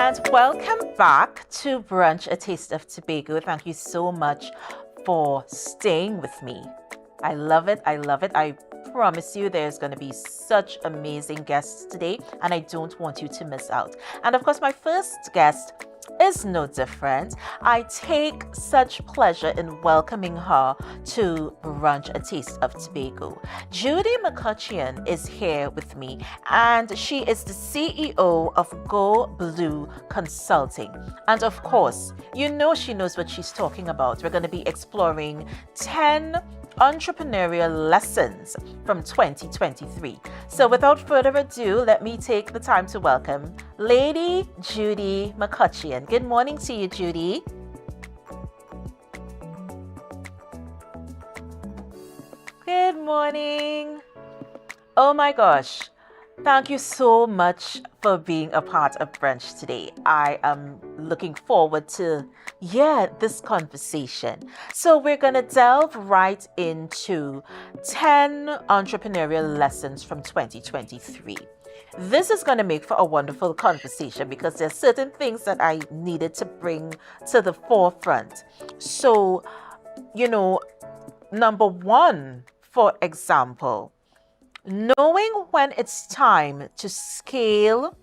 And welcome back to Brunch, a Taste of Tobago. Thank you so much for staying with me. I love it. I love it. I promise you there's going to be such amazing guests today, and I don't want you to miss out. And of course, my first guest is no different. I take such pleasure in welcoming her to Brunch, a Taste of Tobago. Judy Mccutcheon is here with me, and she is the CEO of Go Blue Consulting. And of course, you know she knows what she's talking about. We're going to be exploring 10 entrepreneurial lessons from 2023. So without further ado, let me take the time to welcome Lady Judy Mccutcheon. Good morning to you, Judy. Good morning. Oh my gosh. Thank you so much for being a part of Brunch today. I am looking forward to, this conversation. So we're going to delve right into 10 entrepreneurial lessons from 2023. This is going to make for a wonderful conversation because there's certain things that I needed to bring to the forefront. So, number one, for example, knowing when it's time to scale,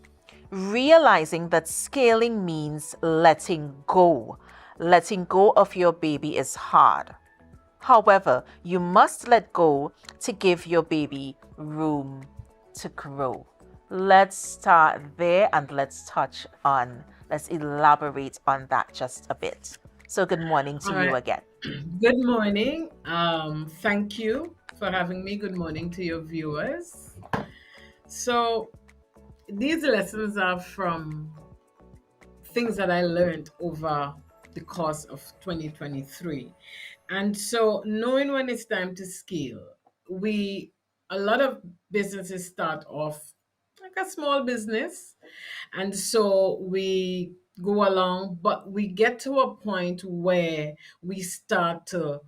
realizing that scaling means letting go. Letting go of your baby is hard. However, you must let go to give your baby room to grow. Let's start there and let's elaborate on that just a bit. So good morning to you again. Good morning. Thank you for having me. Good morning to your viewers. So these lessons are from things that I learned over the course of 2023. And so knowing when it's time to scale, a lot of businesses start off like a small business. And so we go along, but we get to a point where we start to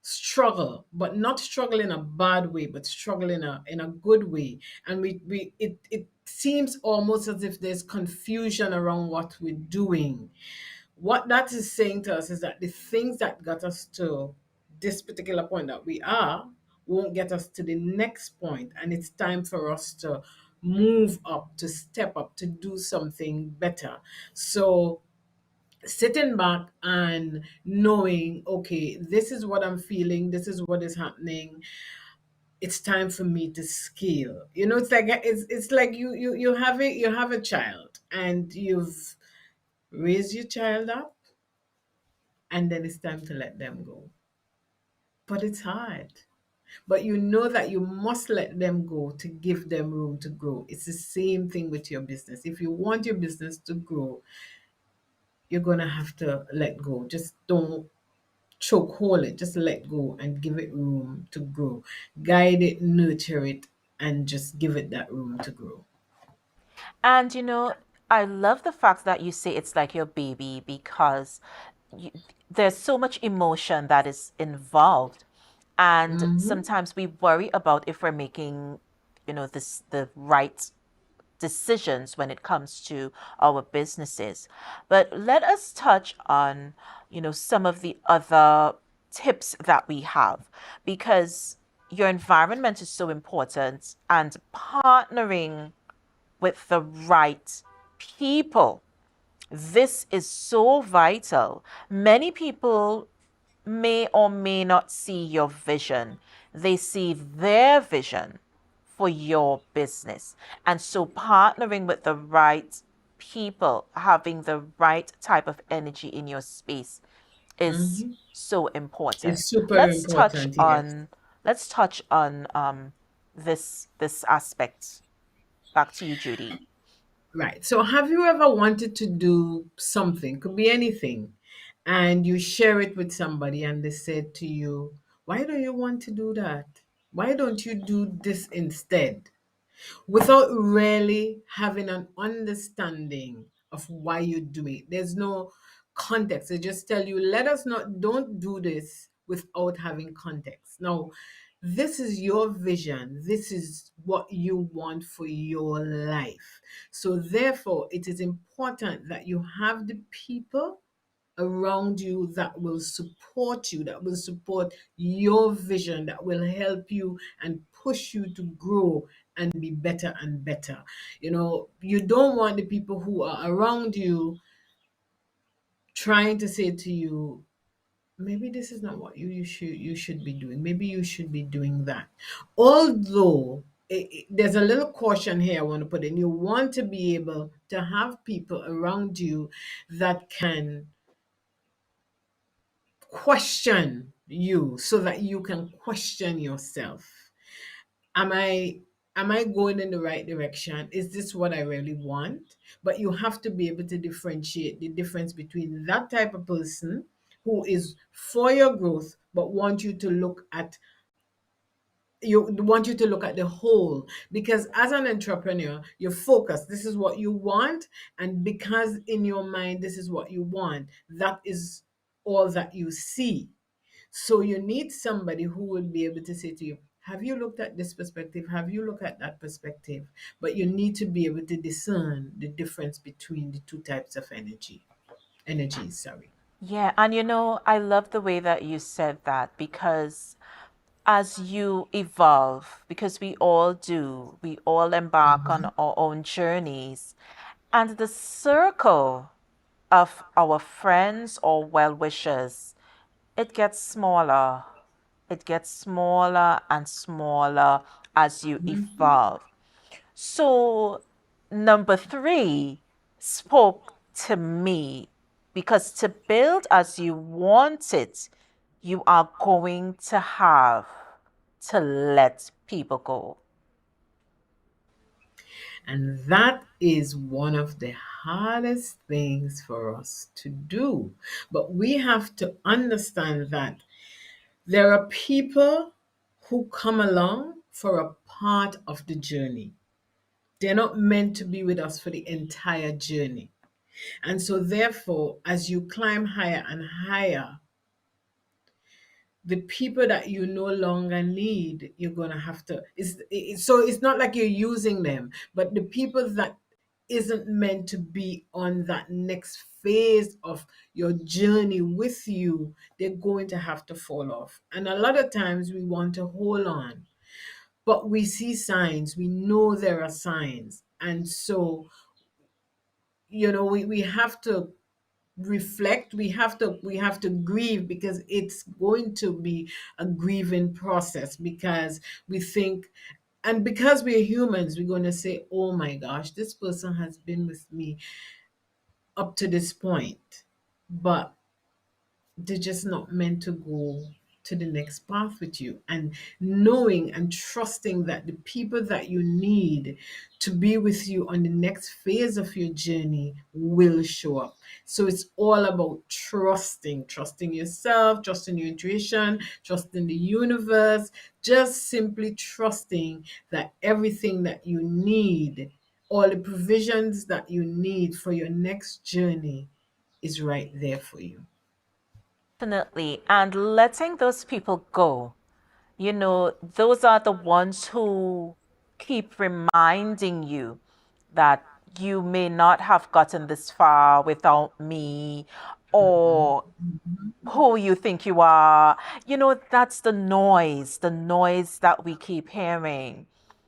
struggle, but not struggle in a bad way, but struggle in a good way. And it seems almost as if there's confusion around what we're doing. What that is saying to us is that the things that got us to this particular point that we are won't get us to the next point, and it's time for us to move up, to step up, to do something better. So sitting back and knowing, okay, this is what I'm feeling, this is what is happening, it's time for me to scale. It's like you have a child and you've raised your child up, and then it's time to let them go. But it's hard. But you know that you must let them go to give them room to grow. It's the same thing with your business. If you want your business to grow, you're going to have to let go. Just don't choke hold it. Just let go and give it room to grow. Guide it, nurture it, and just give it that room to grow. And I love the fact that you say it's like your baby because you, there's so much emotion that is involved. And Hmm. sometimes we worry about if we're making, the right decisions when it comes to our businesses. But let us touch on, some of the other tips that we have because your environment is so important and partnering with the right people. This is so vital. Many people may or may not see your vision. They see their vision for your business. And so partnering with the right people, having the right type of energy in your space is Hmm. so important. It's super Let's touch important, yes. on let's touch on this aspect. Back to you, Judy. Right. So, have you ever wanted to do something, could be anything, and you share it with somebody and they said to you, why do you want to do that? Why don't you do this instead? Without really having an understanding of why you do it. There's no context. They just tell you, let us not, don't do this without having context. Now, This is your vision. This is what you want for your life. So, therefore, it is important that you have the people around you that will support you, that will support your vision, that will help you and push you to grow and be better and better. You don't want the people who are around you trying to say to you, maybe this is not what you should be doing. Maybe you should be doing that. Although there's a little caution here I want to put in. You want to be able to have people around you that can question you so that you can question yourself. Am i am i going in the right direction? Is this what I really want? But you have to be able to differentiate the difference between that type of person who is for your growth but want you to look at the whole, because as an entrepreneur you're focused. This is what you want, and because in your mind this is what you want, that is all that you see. So you need somebody who will be able to say to you, have you looked at this perspective? Have you looked at that perspective? But you need to be able to discern the difference between the two types of energies, sorry. Yeah, and I love the way that you said that because as you evolve, because we all do, we all embark on Mhm. our own journeys, and the circle of our friends or well wishers, it gets smaller. It gets smaller and smaller as you Mhm. evolve. So, number three spoke to me because to build as you want it, you are going to have to let people go. And that is one of the hardest things for us to do. But we have to understand that there are people who come along for a part of the journey. They're not meant to be with us for the entire journey. And so, therefore, as you climb higher and higher, the people that you no longer need, you're going to have to. So it's not like you're using them, but the people that isn't meant to be on that next phase of your journey with you, they're going to have to fall off. And a lot of times we want to hold on, but we see signs, we know there are signs. And so, we have to reflect. We have to grieve, because it's going to be a grieving process, because we think, and because we're humans, we're going to say, oh my gosh, this person has been with me up to this point, but they're just not meant to go to the next path with you. And knowing and trusting that the people that you need to be with you on the next phase of your journey will show up. So it's all about trusting yourself, trusting your intuition, trusting the universe, just simply trusting that everything that you need, all the provisions that you need for your next journey, is right there for you. Definitely. And letting those people go, those are the ones who keep reminding you that you may not have gotten this far without me, or who you think you are. That's the noise that we keep hearing.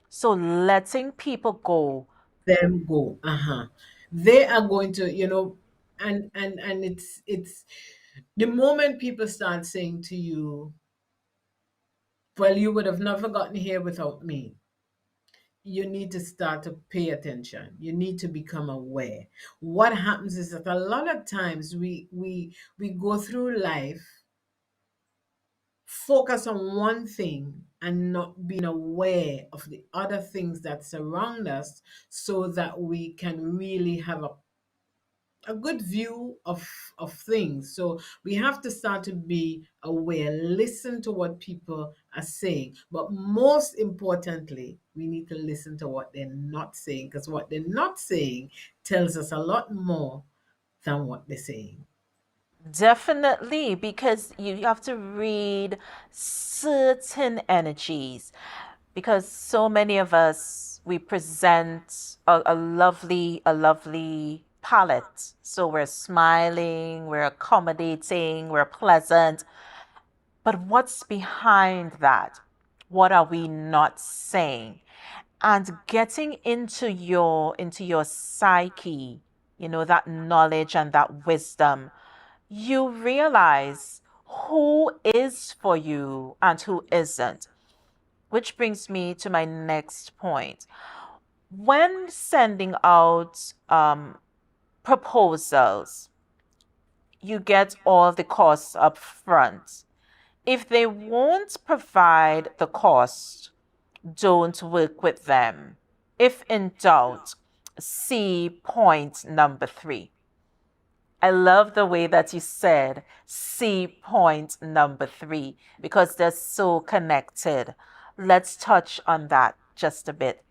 So letting people go. Them go. Uh-huh. They are going to, and it's the moment people start saying to you, well, you would have never gotten here without me. You need to start to pay attention. You need to become aware. What happens is that a lot of times we go through life focus on one thing and not being aware of the other things that surround us, so that we can really have a good view of things. So we have to start to be aware, listen to what people are saying, but most importantly, we need to listen to what they're not saying, because what they're not saying tells us a lot more than what they're saying. Definitely, because you have to read certain energies. Because so many of us, we present a lovely palette. So we're smiling, we're accommodating, we're pleasant. But what's behind that? What are we not saying? And getting into your psyche, that knowledge and that wisdom, you realize who is for you and who isn't. Which brings me to my next point. When sending out proposals, you get all the costs up front. If they won't provide the cost, don't work with them. If in doubt, see point number 3. I love the way that you said, see point number 3, because they're so connected. Let's touch on that just a bit.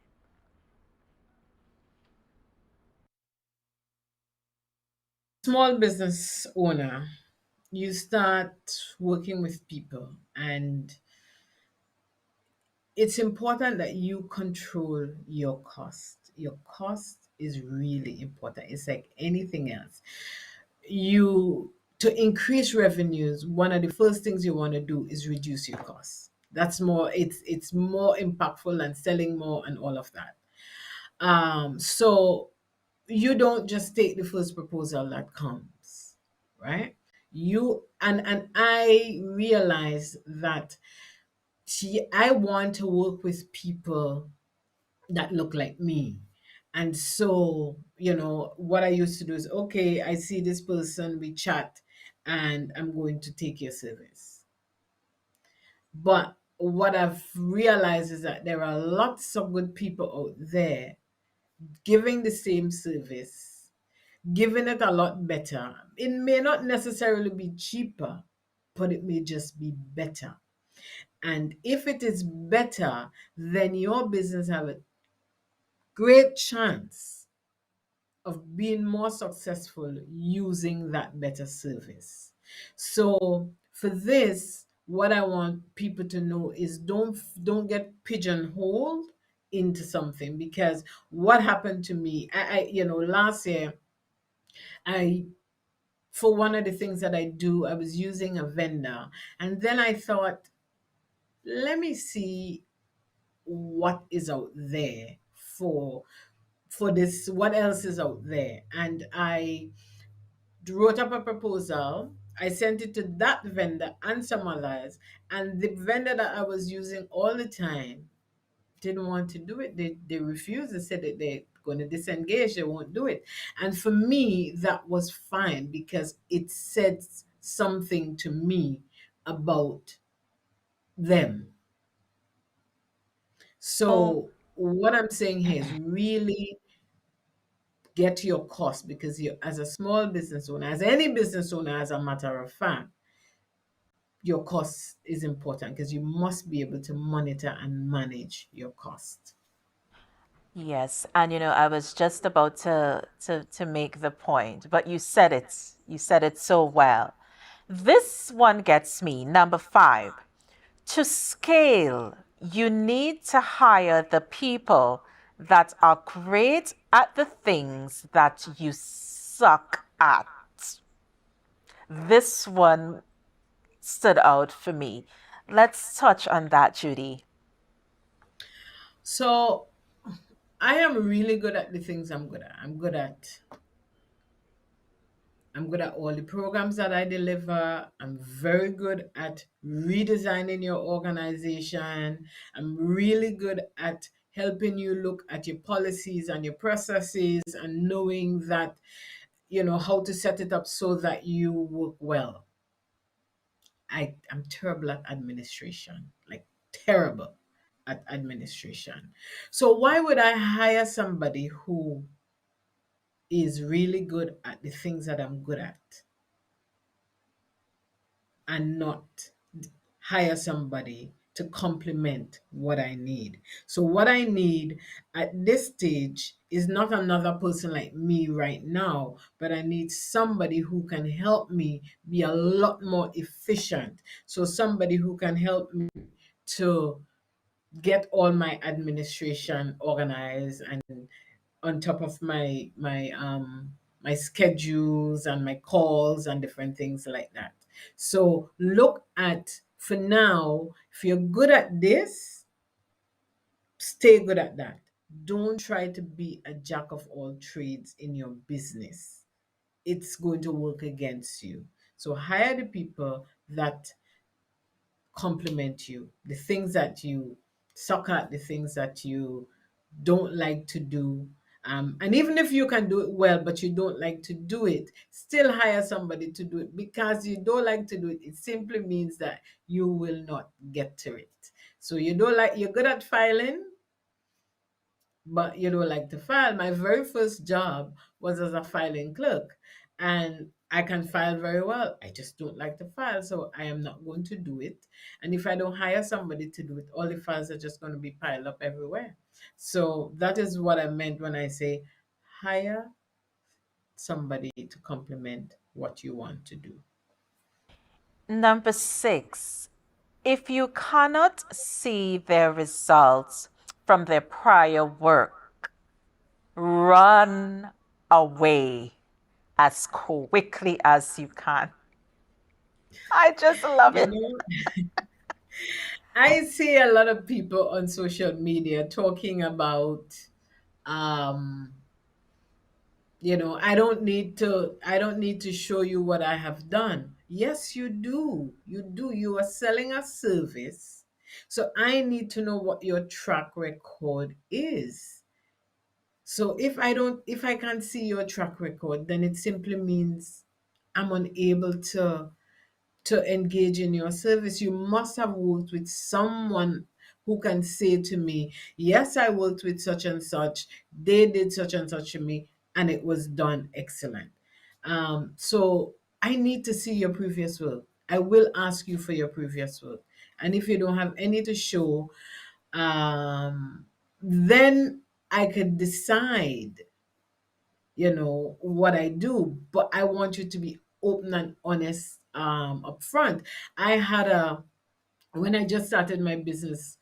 Small business owner, you start working with people, and it's important that you control your cost. Your cost is really important. It's like anything else. You To increase revenues, one of the first things you want to do is reduce your costs. That's more, it's more impactful than selling more and all of that. So you don't just take the first proposal that comes, right? And I realize that I want to work with people that look like me. And so, what I used to do is, okay, I see this person, we chat, and I'm going to take your service. But what I've realized is that there are lots of good people out there giving the same service, giving it a lot better. It may not necessarily be cheaper, but it may just be better. And if it is better, then your business have a great chance of being more successful using that better service. So for this, what I want people to know is don't get pigeonholed into something, because what happened to me, last year, I for one of the things that I do, I was using a vendor, and then I thought, let me see what is out there for this, what else is out there. And I wrote up a proposal. I sent it to that vendor and some others. And the vendor that I was using all the time didn't want to do it. They refused. They said that they're going to disengage, they won't do it. And for me, that was fine, because it said something to me about them. Oh, So what I'm saying here is really get your cost, because you, as a small business owner, as any business owner, as a matter of fact, your cost is important, because you must be able to monitor and manage your cost. yes. And I was just about to make the point, but you said it. You said it so well. This one gets me. Number 5. To scale, you need to hire the people that are great at the things that you suck at. This one stood out for me. Let's touch on that, Judy. So I am really good at the things I'm good at. I'm good at all the programs that I deliver. I'm very good at redesigning your organization. I'm really good at helping you look at your policies and your processes, and knowing that, how to set it up so that you work well. I'm terrible at administration, like terrible at administration. So why would I hire somebody who is really good at the things that I'm good at, and not hire somebody to complement what I need? So what I need at this stage is not another person like me right now, but I need somebody who can help me be a lot more efficient. So somebody who can help me to get all my administration organized and on top of my schedules and my calls and different things like that. So look at, for now, if you're good at this, stay good at that. Don't try to be a jack of all trades in your business. It's going to work against you. So hire the people that complement you, the things that you suck at, the things that you don't like to do. And even if you can do it well, but you don't like to do it, still hire somebody to do it, because you don't like to do it. It simply means that you will not get to it. So you don't like, you're good at filing, but you don't like to file. My very first job was as a filing clerk, and I can file very well. I just don't like to file, so I am not going to do it. And if I don't hire somebody to do it, all the files are just going to be piled up everywhere. So that is what I meant when I say hire somebody to complement what you want to do. Number six, if you cannot see their results from their prior work, run away as quickly as you can. I just love You it. know, I see a lot of people on social media talking about um I don't need to show you what I have done. Yes, you are selling a service, so I need to know what your track record is. So if I can't see your track record, then it simply means I'm unable to engage in your service. You must have worked with someone who can say to me, yes, I worked with such and such, they did such and such to me, and it was done excellent. So I need to see your previous work. I will ask you for your previous work. And if you don't have any to show, then I could decide, what I do. But I want you to be open and honest up front. I had a When I just started my business,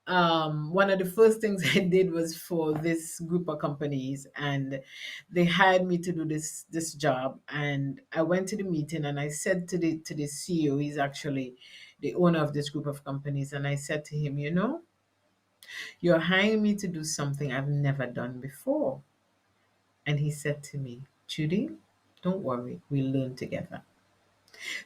one of the first things I did was for this group of companies, and they hired me to do this job. And I went to the meeting, and I said to the CEO, he's actually the owner of this group of companies, and I said to him, you're hiring me to do something I've never done before. And he said to me, Judy, don't worry, we'll learn together.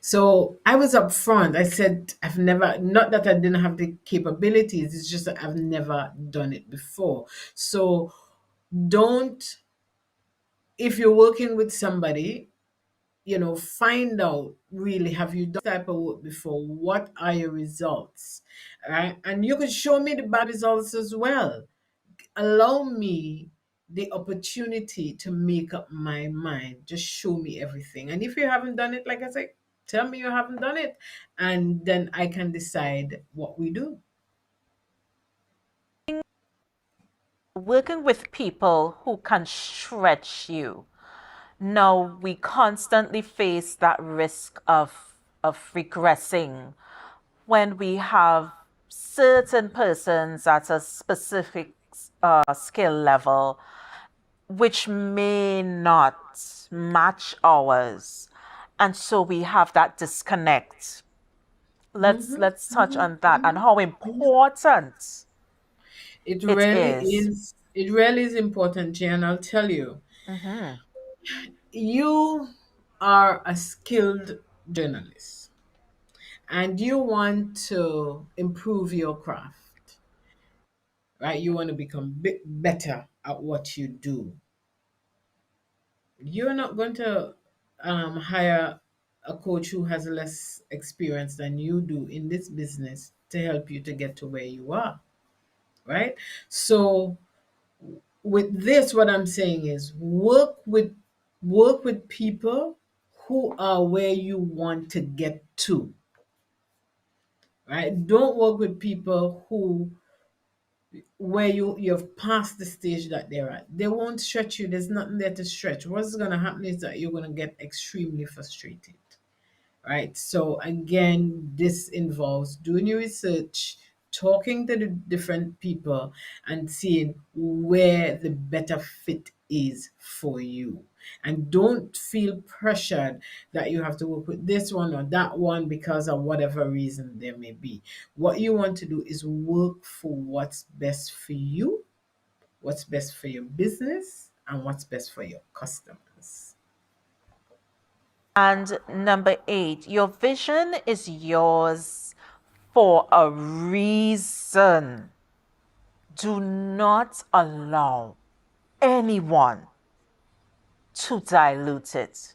So I was upfront. I said, I've never, not that I didn't have the capabilities, it's just that I've never done it before. So don't, if you're working with somebody, find out really, have you done this type of work before? What are your results? Right? And you could show me the bad results as well. Allow me the opportunity to make up my mind. Just show me everything. And if you haven't done it, like I said, tell me you haven't done it. And then I can decide what we do. Working with people who can stretch you. Now, we constantly face that risk of regressing when we have certain persons at a specific skill level which may not match ours, and so we have that disconnect. Let's touch on that and how important It it really is. is. It really is important, Jan. I'll tell you. Mhm. You are a skilled journalist, and you want to improve your craft, right? You want to become better at what you do. You're not going to hire a coach who has less experience than you do in this business to help you to get to where you are, right? So with this, what I'm saying is work with people who are where you want to get to, right? Don't work with people who where you've passed the stage that they're at. They won't stretch you. There's nothing there to stretch. What's going to happen is that you're going to get extremely frustrated, right? So again, this involves doing your research, talking to the different people, and seeing where the better fit is for you. And don't feel pressured that you have to work with this one or that one because of whatever reason there may be. What you want to do is work for what's best for you, what's best for your business, and what's best for your customers. And number 8, your vision is yours for a reason. Do not allow anyone to dilute it.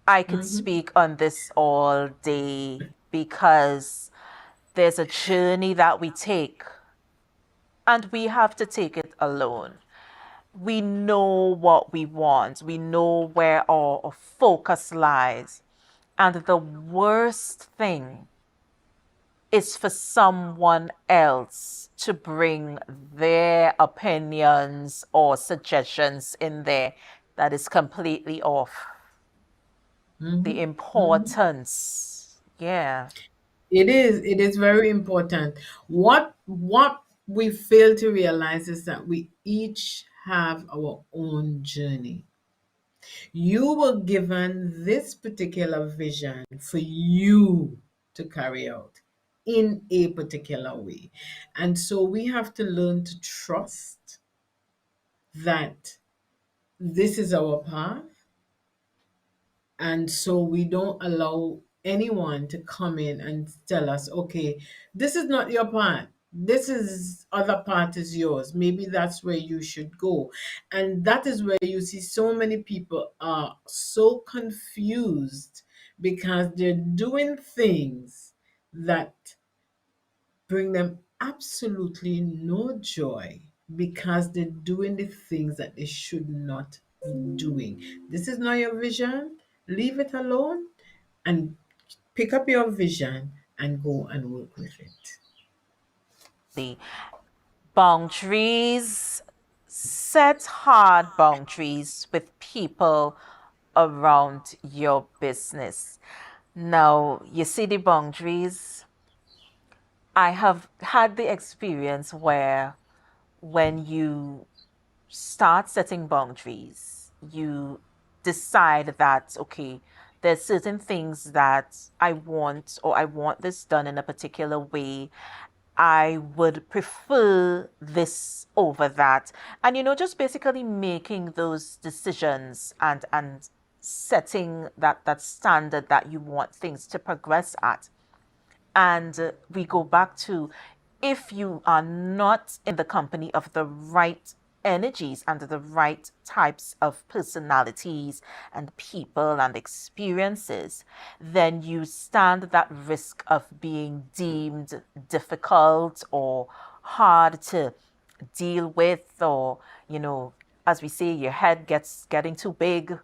I could Mhm. speak on this all day because there's a journey that we take, and we have to take it alone. We know what we want, we know where our focus lies. And the worst thing is for someone else to bring their opinions or suggestions in there that is completely off the Mhm. Mhm. importance. Yeah. It is very important. What we fail to realize is that we each have our own journey. You were given this particular vision for you to carry out in a particular way. And so we have to learn to trust that this is our path. And so we don't allow anyone to come in and tell us, okay, this is not your part. This is other part is yours. Maybe that's where you should go. And that is where you see so many people are so confused because they're doing things that bring them absolutely no joy because they're doing the things that they should not be doing. This is not your vision. Leave it alone and pick up your vision and go and work with it. The boundaries, set hard boundaries with people around your business. Now, you see the boundaries. I have had the experience where when you start setting boundaries, you decide that, okay, there's certain things that I want, or I want this done in a particular way. I would prefer this over that. And just basically making those decisions and setting that standard that you want things to progress at. And we go back to, if you are not in the company of the right energies and the right types of personalities and people and experiences, then you stand that risk of being deemed difficult or hard to deal with, or as we say, your head gets getting too big,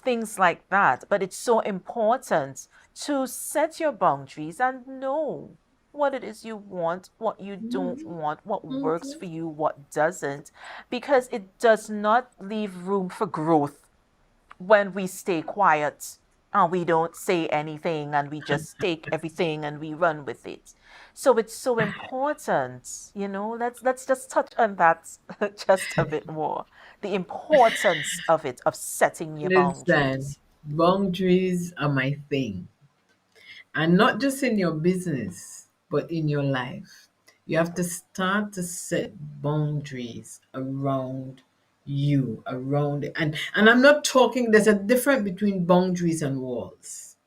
things like that. But it's so important to set your boundaries and know what it is you want, what you don't Mhm. want, what works Mhm. for you, what doesn't, because it does not leave room for growth when we stay quiet and we don't say anything and we just take everything and we run with it. So it's so important, let's just touch on that just a bit more. The importance of it, of setting your Listen, boundaries. boundaries are my thing. And not just in your business, but in your life. You have to start to set boundaries around you, around it. And I'm not talking, there's a difference between boundaries and walls,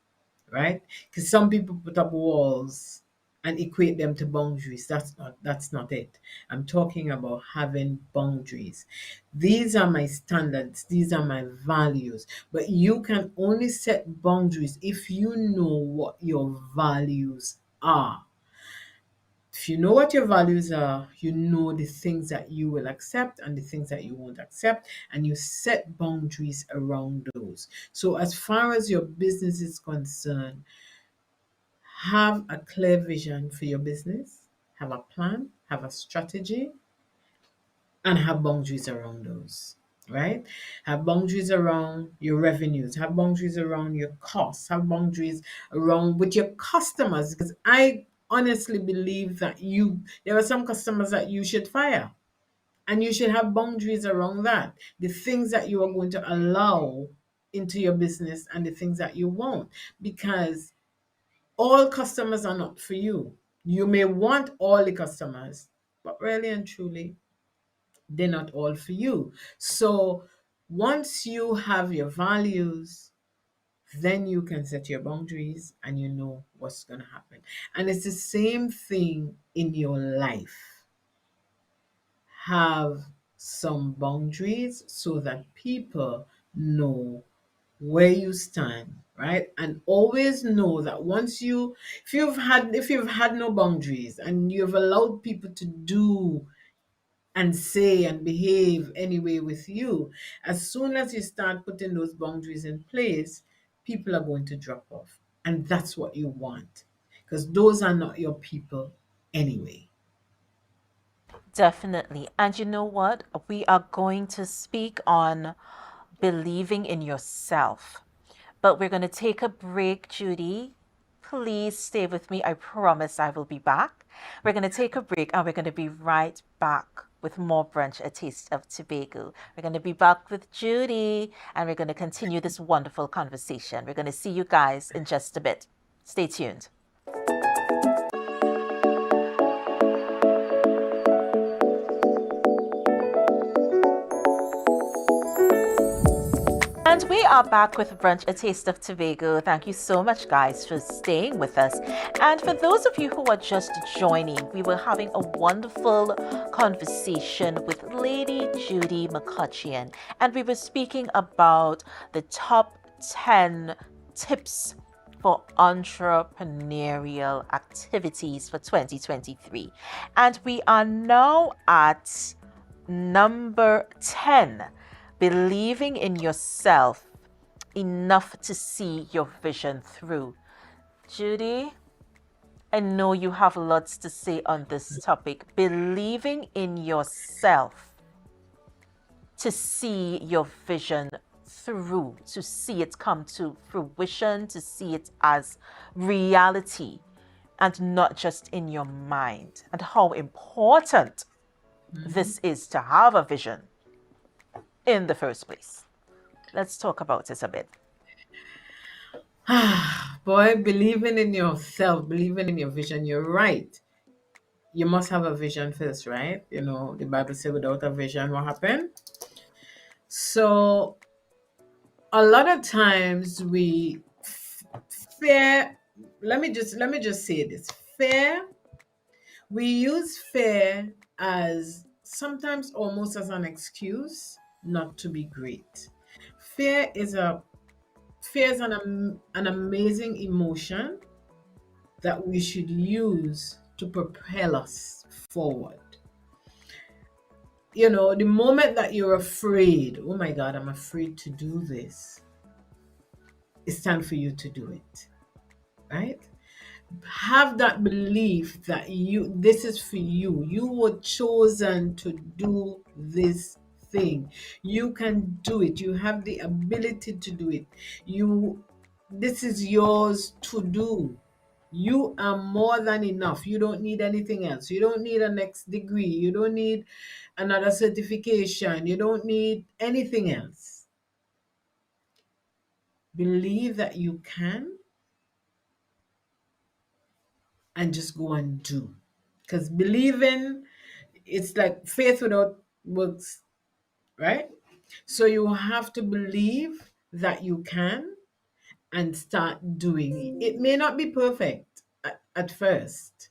right? Because some people put up walls and equate them to boundaries. That's not it. I'm talking about having boundaries. These are my standards, these are my values. But you can only set boundaries if you know what your values are. If you know what your values are, you know the things that you will accept and the things that you won't accept, and you set boundaries around those. So, as far as your business is concerned, have a clear vision for your business, have a plan, have a strategy, and have boundaries around those, right? Have boundaries around your revenues, have boundaries around your costs, have boundaries around with your customers. Because I honestly believe that there are some customers that you should fire, and you should have boundaries around that. The things that you are going to allow into your business and the things that you won't, because all customers are not for you. You may want all the customers, but really and truly, they're not all for you. So once you have your values, then you can set your boundaries and you know what's going to happen. And it's the same thing in your life. Have some boundaries so that people know where you stand, right? And always know that if you've had no boundaries and you've allowed people to do and say and behave anyway with you, as soon as you start putting those boundaries in place, people are going to drop off. And that's what you want, because those are not your people anyway. Definitely. And you know what? We are going to speak on believing in yourself. But we're going to take a break, Judy. Please stay with me. I promise I will be back. We're going to take a break and we're going to be right back with more Brunch, a taste of Tobago. We're going to be back with Judy and we're going to continue this wonderful conversation. We're going to see you guys in just a bit. Stay tuned. And we are back with Brunch, a taste of Tobago. Thank you so much, guys, for staying with us. And for those of you who are just joining, we were having a wonderful conversation with Lady Judy Mccutcheon. And we were speaking about the top 10 tips for entrepreneurial activities for 2023. And we are now at number 10. Believing in yourself enough to see your vision through. Judy, I know you have lots to say on this topic. Believing in yourself to see your vision through, to see it come to fruition, to see it as reality and not just in your mind, and how important this is to have a vision in the first place. Let's talk about it a bit. Boy, believing in yourself, believing in your vision, you're right. You must have a vision first, right? The Bible says without a vision, what happened? So a lot of times we fear, let me just say this. We use fear as sometimes almost as an excuse not to be great. Fear is a fear is an amazing emotion that we should use to propel us forward. The moment that you're afraid, oh my God, I'm afraid to do this, it's time for you to do it, right? Have that belief that this is for you. You were chosen to do this thing. You can do it. You have the ability to do it. This is yours to do. You are more than enough. You don't need anything else. You don't need a next degree. You don't need another certification. You don't need anything else. Believe that you can and just go and do. Because believing, it's like faith without works, right? So you have to believe that you can and start doing it. It may not be perfect at first,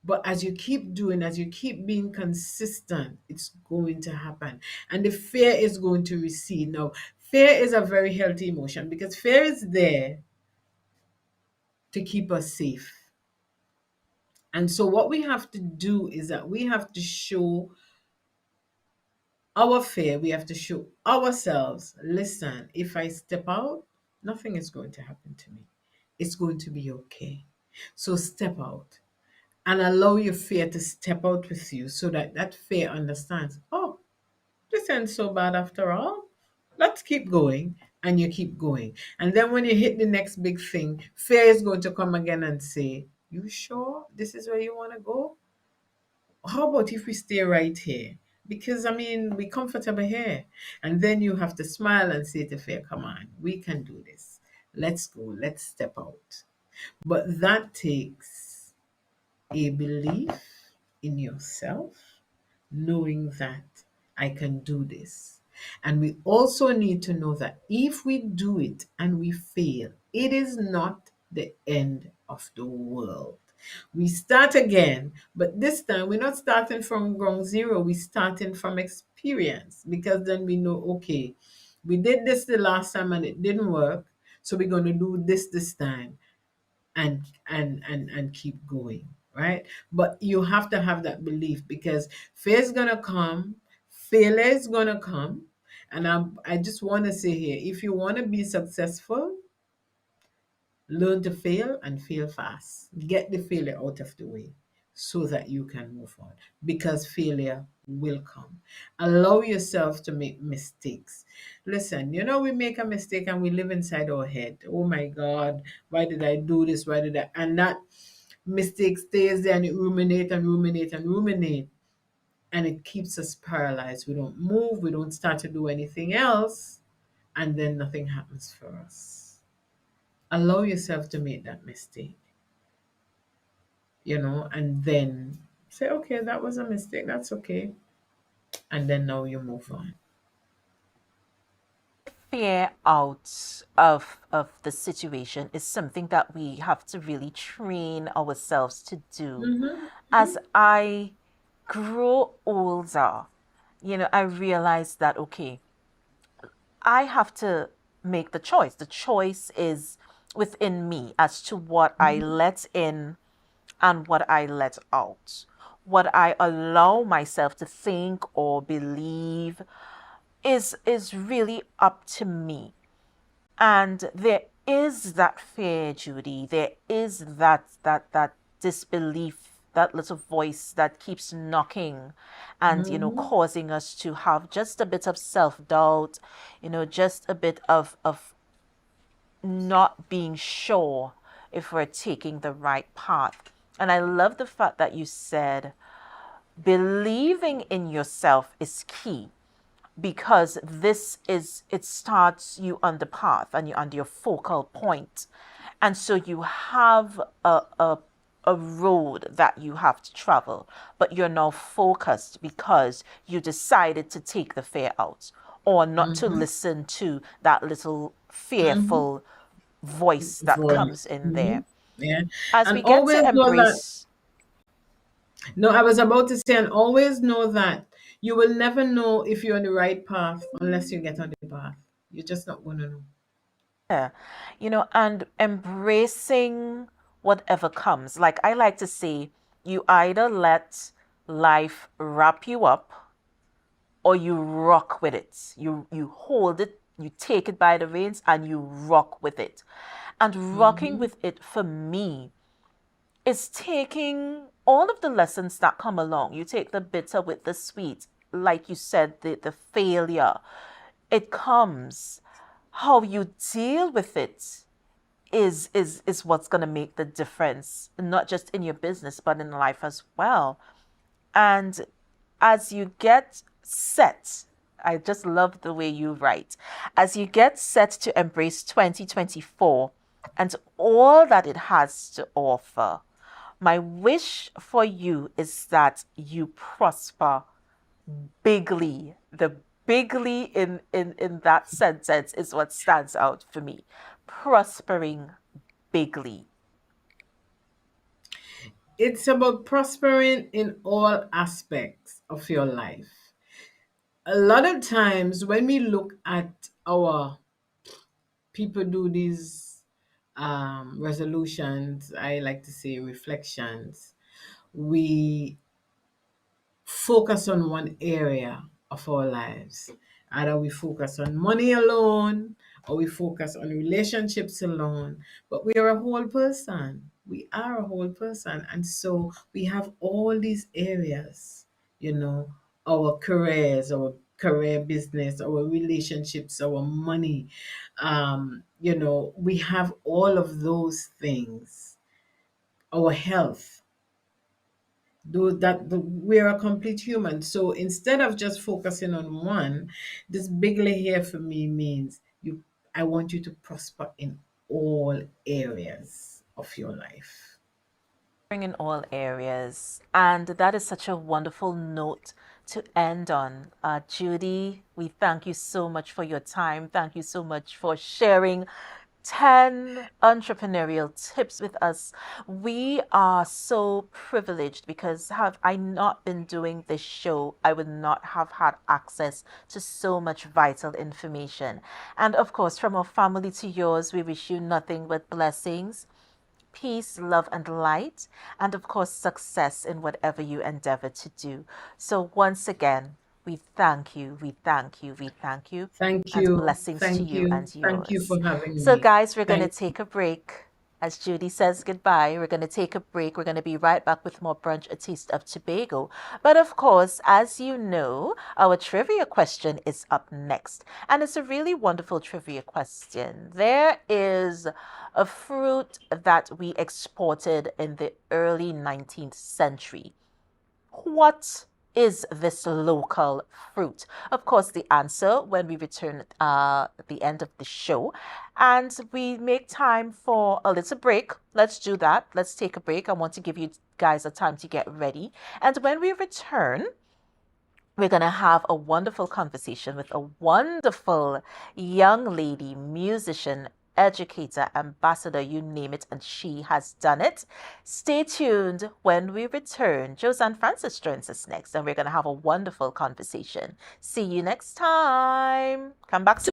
but as you keep doing, as you keep being consistent, it's going to happen. And the fear is going to recede. Now, fear is a very healthy emotion because fear is there to keep us safe. And so, what we have to do is that we have to show our fear, we have to show ourselves, listen, if I step out, nothing is going to happen to me. It's going to be okay. So, step out and allow your fear to step out with you so that that fear understands, oh, this ain't so bad after all. Let's keep going. And you keep going. And then when you hit the next big thing, fear is going to come again and say, you sure this is where you want to go? How about if we stay right here? Because I mean, we're comfortable here. And then you have to smile and say to fear, come on, we can do this. Let's go. Let's step out. But that takes a belief in yourself, knowing that I can do this. And we also need to know that if we do it and we fail, it is not the end of the world. We start again, but this time we're not starting from ground zero, we're starting from experience, because then we know, okay, we did this the last time and it didn't work, so we're going to do this time, and keep going, right? But you have to have that belief, because fear is gonna come, failure is gonna come, and I just want to say here, if you want to be successful, learn to fail and fail fast. Get the failure out of the way so that you can move on, because failure will come. Allow yourself to make mistakes. Listen, we make a mistake and we live inside our head. Oh my God, why did I do this? Why did I? And that mistake stays there and it ruminate and ruminate and ruminate. And it keeps us paralyzed. We don't move, we don't start to do anything else, and then nothing happens for us. Allow yourself to make that mistake, and then say, okay, that was a mistake, that's okay, and then now you move on. Fear out of the situation is something that we have to really train ourselves to do. As I grow older, I realized that, okay, I have to make the choice. The choice is within me as to what I let in and what I let out. What I allow myself to think or believe is really up to me. And there is that fear, Judy. There is that disbelief, that little voice that keeps knocking and causing us to have just a bit of self-doubt, just a bit of not being sure if we're taking the right path. And I love the fact that you said believing in yourself is key, because it starts you on the path and you're on your focal point. And so you have a road that you have to travel, but you're now focused because you decided to take the fear out, or not to listen to that little fearful voice that Voice. comes in there. Yeah. As And we get always to know that, embrace, no, I was about to say, and always know that you will never know if you're on the right path unless you get on the path. You're just not going to know. yeah, and embracing whatever comes. Like I like to say, you either let life wrap you up or you rock with it. You hold it, you take it by the reins and you rock with it. And rocking with it for me is taking all of the lessons that come along. You take the bitter with the sweet. Like you said, the failure. It comes. How you deal with it is what's going to make the difference, not just in your business but in life as well. And as you get set, I just love the way you write, as you get set to embrace 2024 and all that it has to offer, my wish for you is that you prosper bigly. The bigly in that sentence is what stands out for me. Prospering bigly. It's about prospering in all aspects of your life. A lot of times when we look at our people do these resolutions, I like to say reflections, we focus on one area of our lives. Either we focus on money alone or we focus on relationships alone, but we are a whole person. We are a whole person. And so we have all these areas, you know, our careers, our career business, our relationships, our money. We have all of those things, our health. We're a complete human. So instead of just focusing on one, this bigly here for me means I want you to prosper in all areas of your life. In all areas. And that is such a wonderful note to end on. Judy, we thank you so much for your time. Thank you so much for sharing 10 entrepreneurial tips with us. We are so privileged because have I not been doing this show, I would not have had access to so much vital information. And of course, from our family to yours, we wish you nothing but blessings, peace, love, and light, and of course, success in whatever you endeavor to do. So, once again, we thank you, we thank you, we thank you, Thank and you. blessings to Thank you you. and Thank you yours. for having So, me. guys, we're going to Thank take a break. As Judy says goodbye, we're going to take a break. We're going to be right back with more Brunch, a Taste of Tobago. But of course, as you know, our trivia question is up next. And it's a really wonderful trivia question. There is a fruit that we exported in the early 19th century. What is this local fruit? Of course, the answer when we return at the end of the show. And we make time for a little break. Let's do that. Let's take a break. I want to give you guys a time to get ready. And when we return, we're going to have a wonderful conversation with a wonderful young lady, musician, educator, ambassador, you name it, and she has done it. Stay tuned when we return. Josanne Francis joins us next, and we're going to have a wonderful conversation. See you next time. Come back soon.